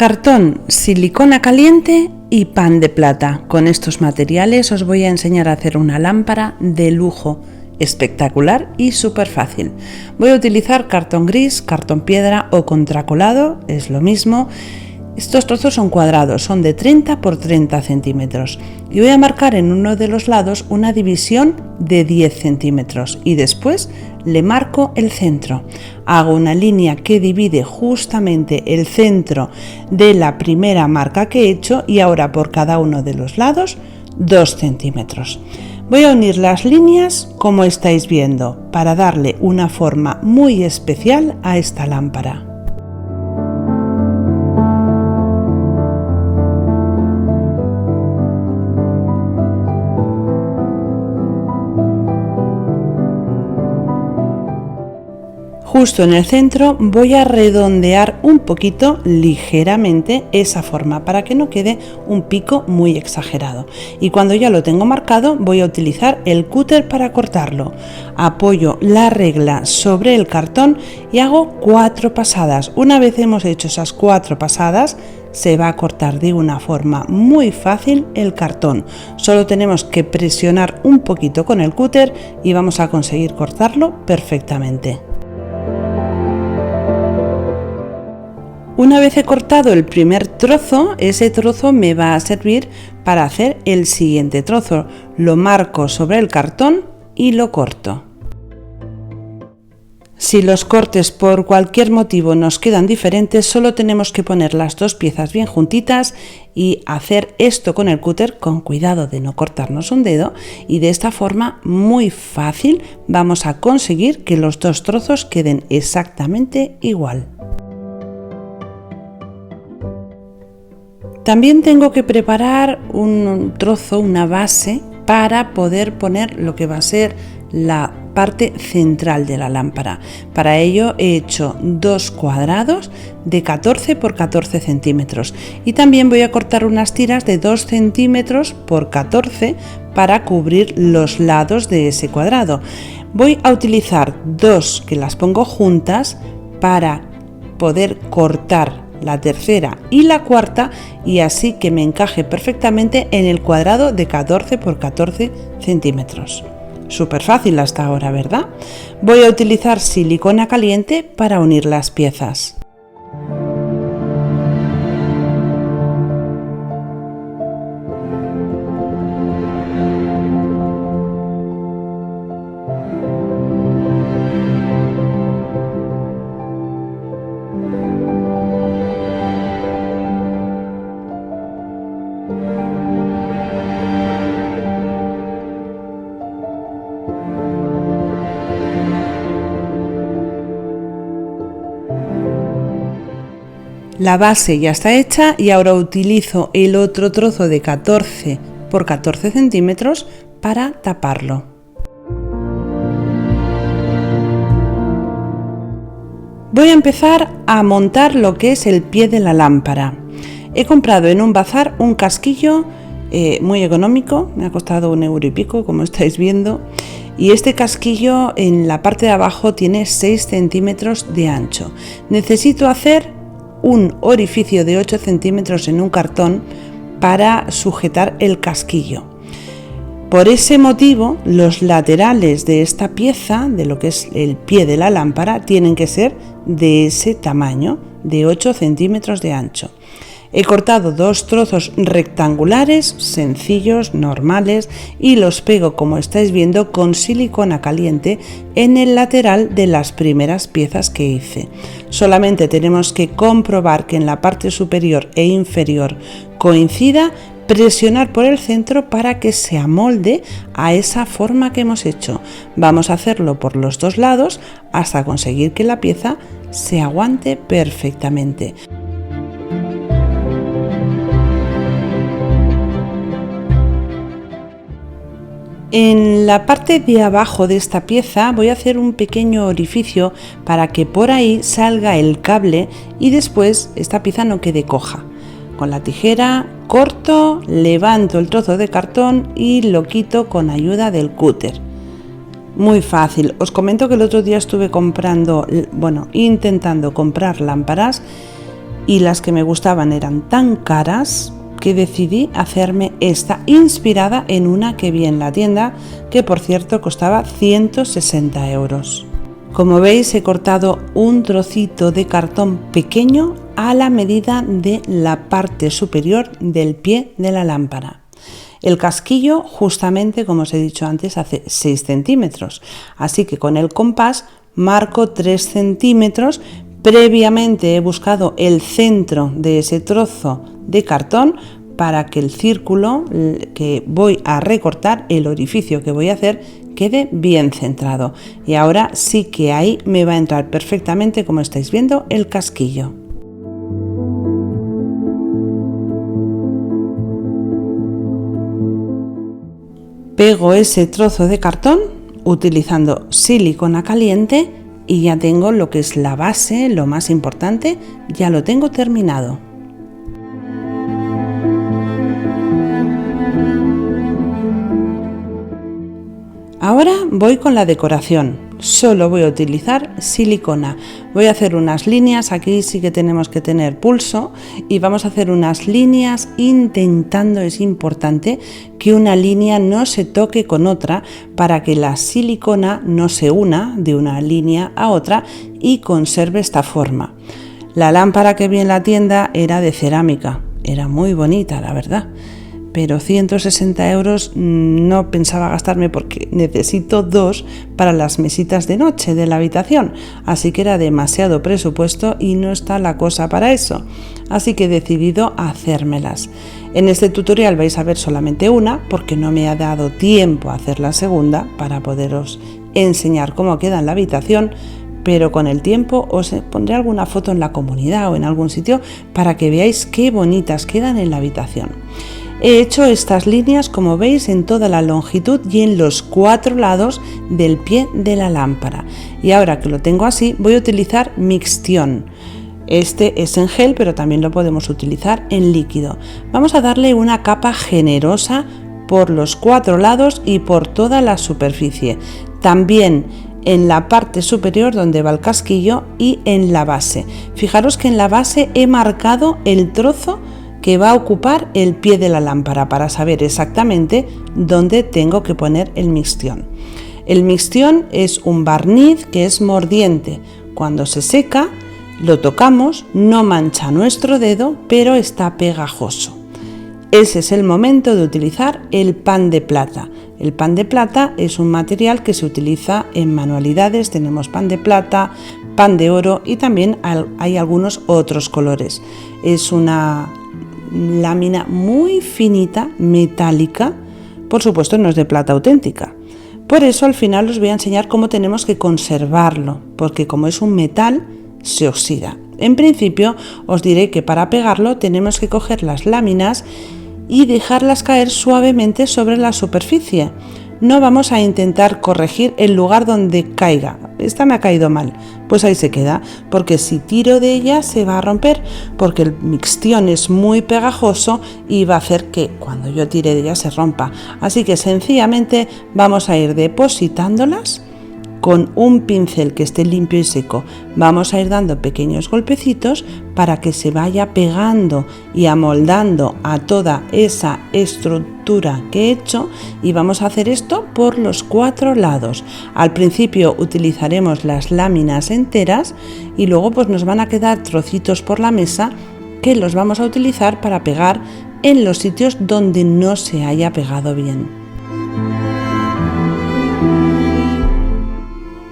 Cartón, silicona caliente y pan de plata. Con estos materiales os voy a enseñar a hacer una lámpara de lujo, espectacular y súper fácil. Voy a utilizar cartón gris, cartón piedra o contracolado, es lo mismo. Estos trozos son cuadrados, son de 30 por 30 centímetros y voy a marcar en uno de los lados una división de 10 centímetros y después le marco el centro. Hago una línea que divide justamente el centro de la primera marca que he hecho y ahora por cada uno de los lados 2 centímetros. Voy a unir las líneas como estáis viendo para darle una forma muy especial a esta lámpara. Justo en el centro voy a redondear un poquito ligeramente esa forma para que no quede un pico muy exagerado. Y cuando ya lo tengo marcado voy a utilizar el cúter para cortarlo. Apoyo la regla sobre el cartón y hago 4 pasadas. Una vez hemos hecho esas 4 pasadas se va a cortar de una forma muy fácil el cartón. Solo tenemos que presionar un poquito con el cúter y vamos a conseguir cortarlo perfectamente. Una vez he cortado el primer trozo, ese trozo me va a servir para hacer el siguiente trozo. Lo marco sobre el cartón y lo corto. Si los cortes por cualquier motivo nos quedan diferentes, solo tenemos que poner las dos piezas bien juntitas y hacer esto con el cúter con cuidado de no cortarnos un dedo, y de esta forma muy fácil vamos a conseguir que los dos trozos queden exactamente igual. También tengo que preparar un trozo, una base, para poder poner lo que va a ser la parte central de la lámpara. Para ello he hecho 2 cuadrados de 14 por 14 centímetros y también voy a cortar unas tiras de 2 centímetros por 14 para cubrir los lados de ese cuadrado. Voy a utilizar 2 que las pongo juntas para poder cortar la tercera y la cuarta y así que me encaje perfectamente en el cuadrado de 14 por 14 centímetros. Súper fácil hasta ahora, ¿verdad? Voy a utilizar silicona caliente para unir las piezas. La base ya está hecha y ahora utilizo el otro trozo de 14 por 14 centímetros para taparlo. Voy a empezar a montar lo que es el pie de la lámpara. He comprado en un bazar un casquillo muy económico, me ha costado 1 euro y pico, como estáis viendo, y este casquillo en la parte de abajo tiene 6 centímetros de ancho. Necesito hacer un orificio de 8 centímetros en un cartón para sujetar el casquillo. Por ese motivo, los laterales de esta pieza, de lo que es el pie de la lámpara, tienen que ser de ese tamaño, de 8 centímetros de ancho. He cortado 2 trozos rectangulares, sencillos, normales, y los pego, como estáis viendo, con silicona caliente en el lateral de las primeras piezas que hice. Solamente tenemos que comprobar que en la parte superior e inferior coincida, presionar por el centro para que se amolde a esa forma que hemos hecho. Vamos a hacerlo por los dos lados hasta conseguir que la pieza se aguante perfectamente. En la parte de abajo de esta pieza voy a hacer un pequeño orificio para que por ahí salga el cable y después esta pieza no quede coja. Con la tijera corto, levanto el trozo de cartón y lo quito con ayuda del cúter. Muy fácil. Os comento que el otro día estuve intentando comprar lámparas y las que me gustaban eran tan caras que decidí hacerme esta, inspirada en una que vi en la tienda, que por cierto costaba 160 euros. Como veis, he cortado un trocito de cartón pequeño a la medida de la parte superior del pie de la lámpara. El casquillo, justamente como os he dicho antes, hace 6 centímetros, así que con el compás marco 3 centímetros. Previamente he buscado el centro de ese trozo de cartón para que el círculo que voy a recortar, el orificio que voy a hacer, quede bien centrado. Y ahora sí que ahí me va a entrar perfectamente, como estáis viendo, el casquillo. Pego ese trozo de cartón utilizando silicona caliente y ya tengo lo que es la base, lo más importante, ya lo tengo terminado. Ahora voy con la decoración. Solo voy a utilizar silicona. Voy a hacer unas líneas, aquí sí que tenemos que tener pulso, y vamos a hacer unas líneas intentando, es importante que una línea no se toque con otra para que la silicona no se una de una línea a otra y conserve esta forma. La lámpara que vi en la tienda era de cerámica, era muy bonita, la verdad. Pero 160 euros no pensaba gastarme porque necesito 2 para las mesitas de noche de la habitación, así que era demasiado presupuesto y no está la cosa para eso, así que he decidido hacérmelas. En este tutorial vais a ver solamente una porque no me ha dado tiempo a hacer la segunda para poderos enseñar cómo queda en la habitación, pero con el tiempo os pondré alguna foto en la comunidad o en algún sitio para que veáis qué bonitas quedan en la habitación. He hecho estas líneas, como veis, en toda la longitud y en los 4 lados del pie de la lámpara. Y ahora que lo tengo así, voy a utilizar mixtión. Este es en gel, pero también lo podemos utilizar en líquido. Vamos a darle una capa generosa por los 4 lados y por toda la superficie. También en la parte superior donde va el casquillo y en la base. Fijaros que en la base he marcado el trozo que va a ocupar el pie de la lámpara para saber exactamente dónde tengo que poner el mixtión. El mixtión es un barniz que es mordiente. Cuando se seca, lo tocamos, no mancha nuestro dedo, pero está pegajoso. Ese es el momento de utilizar el pan de plata. El pan de plata es un material que se utiliza en manualidades. Tenemos pan de plata, pan de oro y también hay algunos otros colores. Es una lámina muy finita, metálica, por supuesto no es de plata auténtica. Por eso al final os voy a enseñar cómo tenemos que conservarlo, porque como es un metal, se oxida. En principio os diré que para pegarlo tenemos que coger las láminas y dejarlas caer suavemente sobre la superficie. No vamos a intentar corregir el lugar donde caiga. Esta me ha caído mal, pues ahí se queda, porque si tiro de ella se va a romper, porque el mixtión es muy pegajoso y va a hacer que cuando yo tire de ella se rompa. Así que sencillamente vamos a ir depositándolas con un pincel que esté limpio y seco. Vamos a ir dando pequeños golpecitos para que se vaya pegando y amoldando a toda esa estructura que he hecho, y vamos a hacer esto por los 4 lados. Al principio utilizaremos las láminas enteras y luego pues nos van a quedar trocitos por la mesa que los vamos a utilizar para pegar en los sitios donde no se haya pegado bien.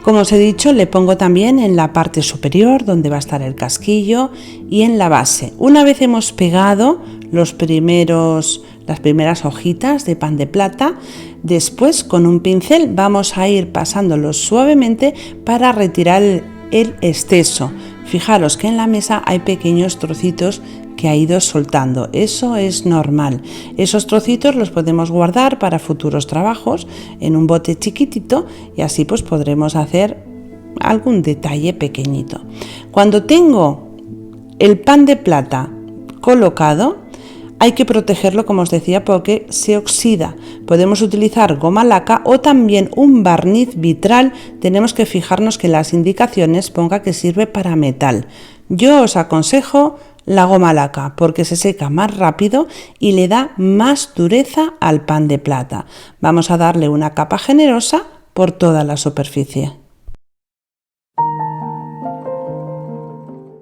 Como os he dicho, le pongo también en la parte superior donde va a estar el casquillo y en la base. Una vez hemos pegado las primeras hojitas de pan de plata, después con un pincel vamos a ir pasándolos suavemente para retirar el exceso. Fijaros que en la mesa hay pequeños trocitos que ha ido soltando, eso es normal. Esos trocitos los podemos guardar para futuros trabajos en un bote chiquitito y así pues podremos hacer algún detalle pequeñito. Cuando tengo el pan de plata colocado, hay que protegerlo, como os decía, porque se oxida. Podemos utilizar goma laca o también un barniz vitral. Tenemos que fijarnos que las indicaciones ponga que sirve para metal. Yo os aconsejo la goma laca porque se seca más rápido y le da más dureza al pan de plata. Vamos a darle una capa generosa por toda la superficie.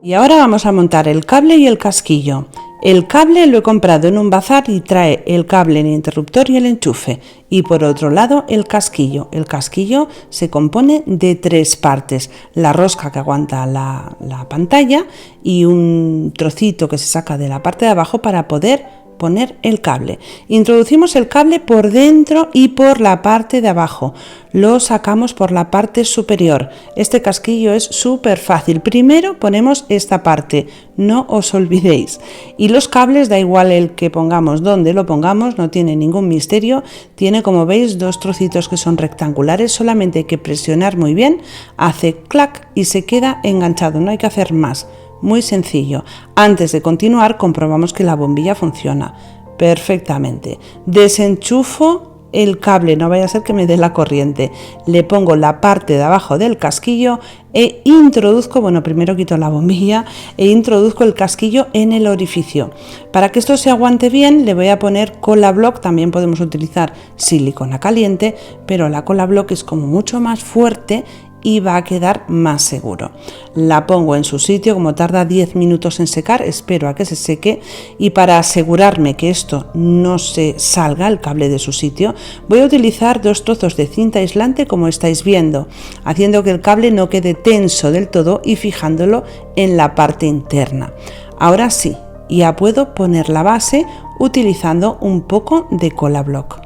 Y ahora vamos a montar el cable y el casquillo. El cable lo he comprado en un bazar y trae el cable, el interruptor y el enchufe. Y por otro lado el casquillo. El casquillo se compone de 3 partes. La rosca que aguanta la pantalla y un trocito que se saca de la parte de abajo para poder poner el cable. Introducimos el cable por dentro y por la parte de abajo. Lo sacamos por la parte superior. Este casquillo es súper fácil. Primero ponemos esta parte, no os olvidéis. Y los cables, da igual el que pongamos, donde lo pongamos, no tiene ningún misterio. Tiene, como veis, 2 trocitos que son rectangulares. Solamente hay que presionar muy bien, hace clac y se queda enganchado. No hay que hacer más. Muy sencillo. Antes de continuar, comprobamos que la bombilla funciona perfectamente. Desenchufo el cable, no vaya a ser que me dé la corriente. Le pongo la parte de abajo del casquillo e introduzco, primero quito la bombilla e introduzco el casquillo en el orificio. Para que esto se aguante bien, le voy a poner cola block. También podemos utilizar silicona caliente, pero la cola block es como mucho más fuerte y va a quedar más seguro. La pongo en su sitio, como tarda 10 minutos en secar, espero a que se seque, y para asegurarme que esto no se salga el cable de su sitio, voy a utilizar 2 trozos de cinta aislante como estáis viendo, haciendo que el cable no quede tenso del todo y fijándolo en la parte interna. Ahora sí, ya puedo poner la base utilizando un poco de cola block.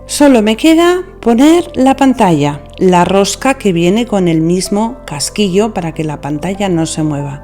Solo me queda poner la pantalla, la rosca que viene con el mismo casquillo para que la pantalla no se mueva,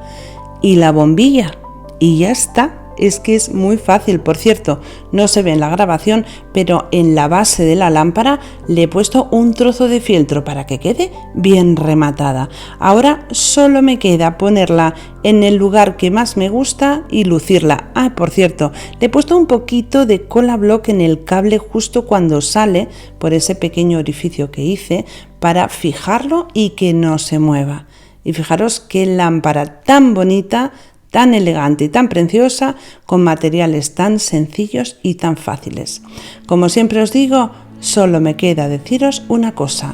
y la bombilla, y ya está. Es que es muy fácil. Por cierto, no se ve en la grabación, pero en la base de la lámpara le he puesto un trozo de fieltro para que quede bien rematada. Ahora solo me queda ponerla en el lugar que más me gusta y lucirla. Por cierto, le he puesto un poquito de cola block en el cable justo cuando sale por ese pequeño orificio que hice para fijarlo y que no se mueva. Y fijaros qué lámpara tan bonita, tan elegante y tan preciosa, con materiales tan sencillos y tan fáciles. Como siempre os digo, solo me queda deciros una cosa.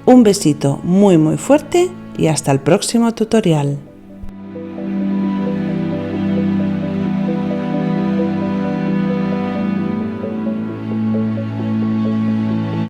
Un besito muy fuerte y hasta el próximo tutorial.